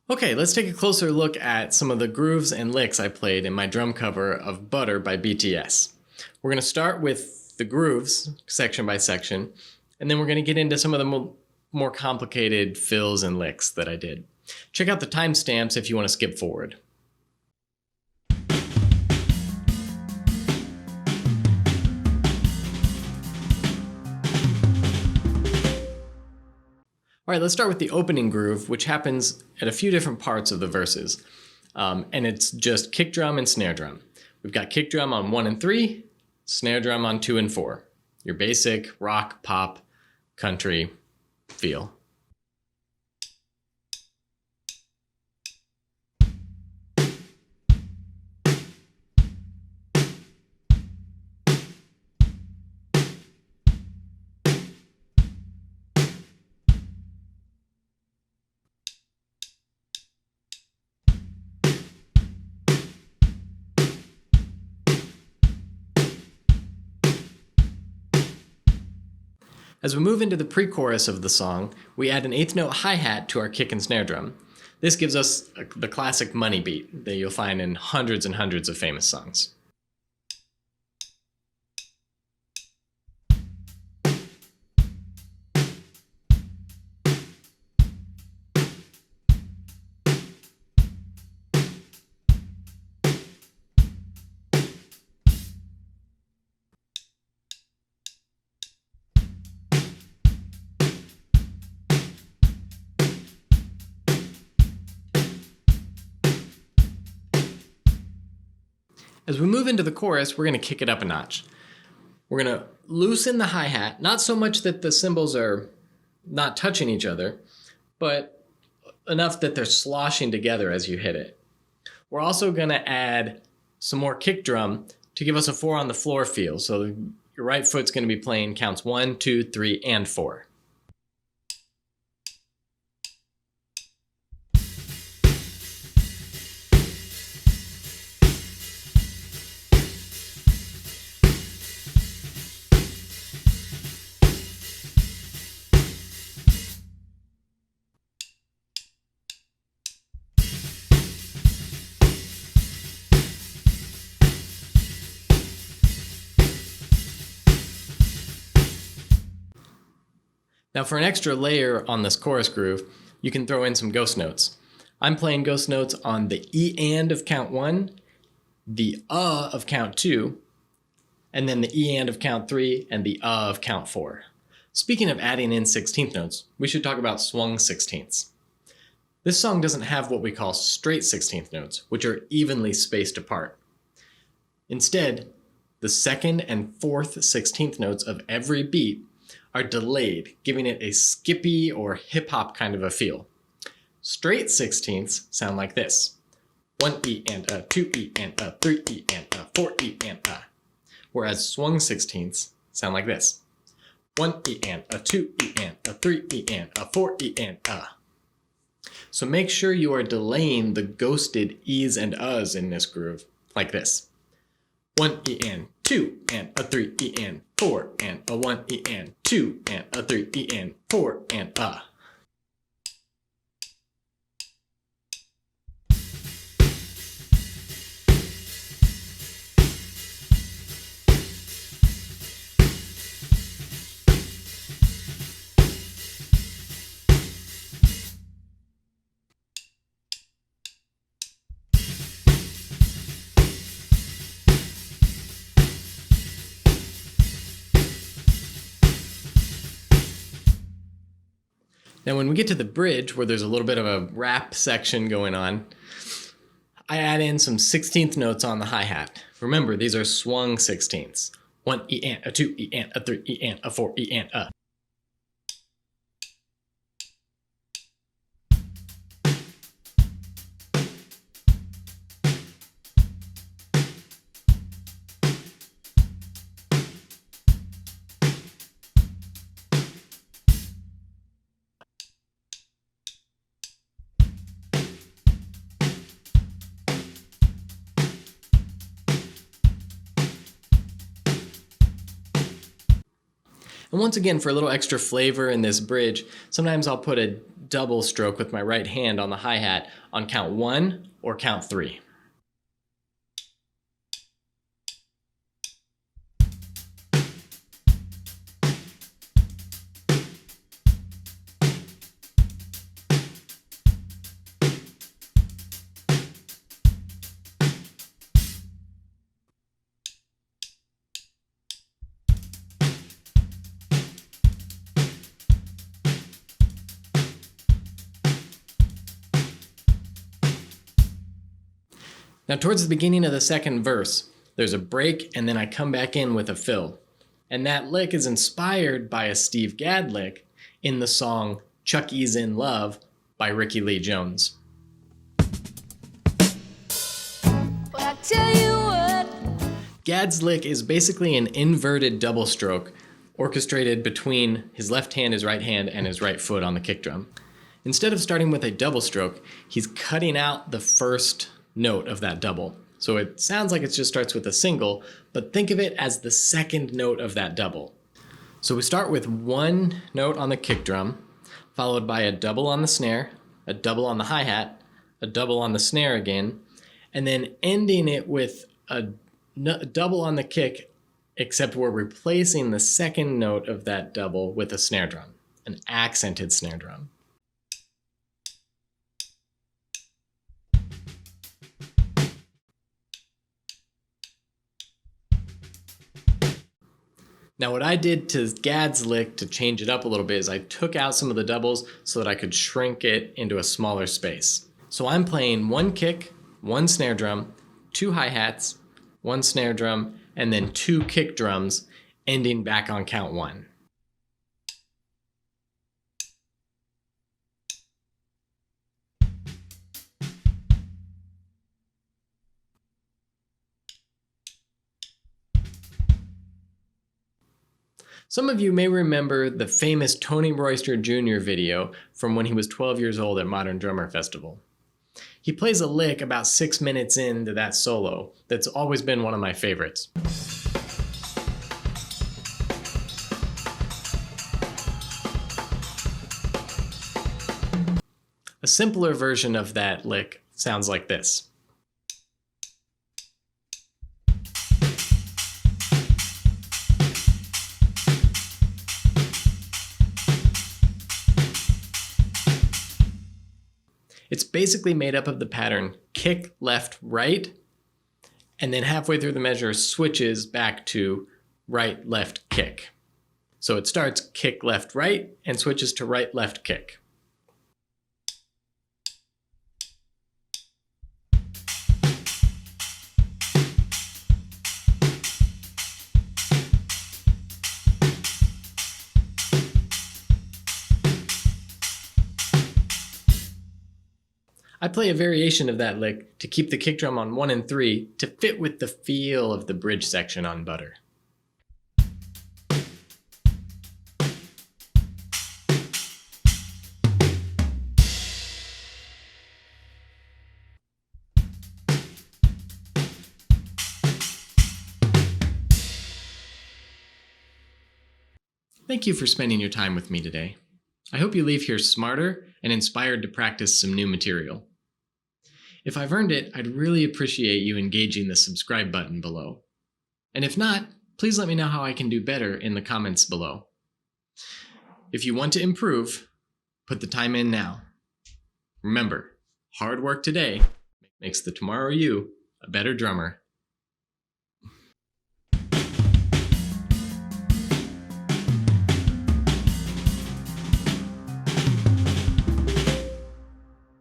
Okay, let's take a closer look at some of the grooves and licks I played in my drum cover of Butter by BTS. We're going to start with the grooves, section by section, and then we're going to get into some of the more complicated fills and licks that I did. Check out the timestamps if you want to skip forward. All right, let's start with the opening groove, which happens at a few different parts of the verses. And it's just kick drum and snare drum. We've got kick drum on 1 and 3, snare drum on 2 and 4. Your basic rock, pop, country feel. As we move into the pre-chorus of the song, we add an 8th note hi-hat to our kick and snare drum. This gives us the classic money beat that you'll find in hundreds and hundreds of famous songs. As we move into the chorus, we're going to kick it up a notch. We're going to loosen the hi-hat, not so much that the cymbals are not touching each other, but enough that they're sloshing together as you hit it. We're also going to add some more kick drum to give us a 4 on the floor feel. So your right foot's going to be playing counts 1, 2, 3, and 4. Now for an extra layer on this chorus groove, you can throw in some ghost notes. I'm playing ghost notes on the E and of count 1, the of count 2, and then the E and of count 3 and the of count 4. Speaking of adding in 16th notes, we should talk about swung 16ths. This song doesn't have what we call straight 16th notes, which are evenly spaced apart. Instead, the 2nd and 4th 16th notes of every beat are delayed, giving it a skippy or hip-hop kind of a feel. Straight 16ths sound like this. 1 E and a, 2 E and a, 3 E and a, 4 E and a. Whereas swung 16ths sound like this. 1 E and a, 2 E and a, 3 E and a, 4 E and a. So make sure you are delaying the ghosted E's and U's in this groove, like this. 1 E and 2 and a 3 E and 4 and a 1 E and 2 and a 3 E and 4 and a. Now when we get to the bridge, where there's a little bit of a rap section going on, I add in some 16th notes on the hi-hat. Remember, these are swung 16ths. 1 E and a 2 E and a 3 E and a 4 E and a. And once again, for a little extra flavor in this bridge, sometimes I'll put a double stroke with my right hand on the hi-hat on count 1 or count 3. Now towards the beginning of the second verse, there's a break and then I come back in with a fill. And that lick is inspired by a Steve Gadd lick in the song Chuck E's in Love by Ricky Lee Jones. Well, I tell you what. Gadd's lick is basically an inverted double stroke orchestrated between his left hand, his right hand, and his right foot on the kick drum. Instead of starting with a double stroke, he's cutting out the first note of that double. So it sounds like it just starts with a single, but think of it as the second note of that double. So we start with one note on the kick drum, followed by a double on the snare, a double on the hi-hat, a double on the snare again, and then ending it with a double on the kick, except we're replacing the second note of that double with a snare drum, an accented snare drum. Now what I did to Gadd's lick to change it up a little bit is I took out some of the doubles so that I could shrink it into a smaller space. So I'm playing one kick, one snare drum, two hi-hats, one snare drum, and then two kick drums, ending back on count 1. Some of you may remember the famous Tony Royster Jr. video from when he was 12 years old at Modern Drummer Festival. He plays a lick about 6 minutes into that solo that's always been one of my favorites. A simpler version of that lick sounds like this. It's basically made up of the pattern kick, left, right, and then halfway through the measure switches back to right, left, kick. So it starts kick, left, right, and switches to right, left, kick. I play a variation of that lick to keep the kick drum on 1 and 3 to fit with the feel of the bridge section on Butter. Thank you for spending your time with me today. I hope you leave here smarter and inspired to practice some new material. If I've earned it, I'd really appreciate you engaging the subscribe button below. And if not, please let me know how I can do better in the comments below. If you want to improve, put the time in now. Remember, hard work today makes the tomorrow you a better drummer.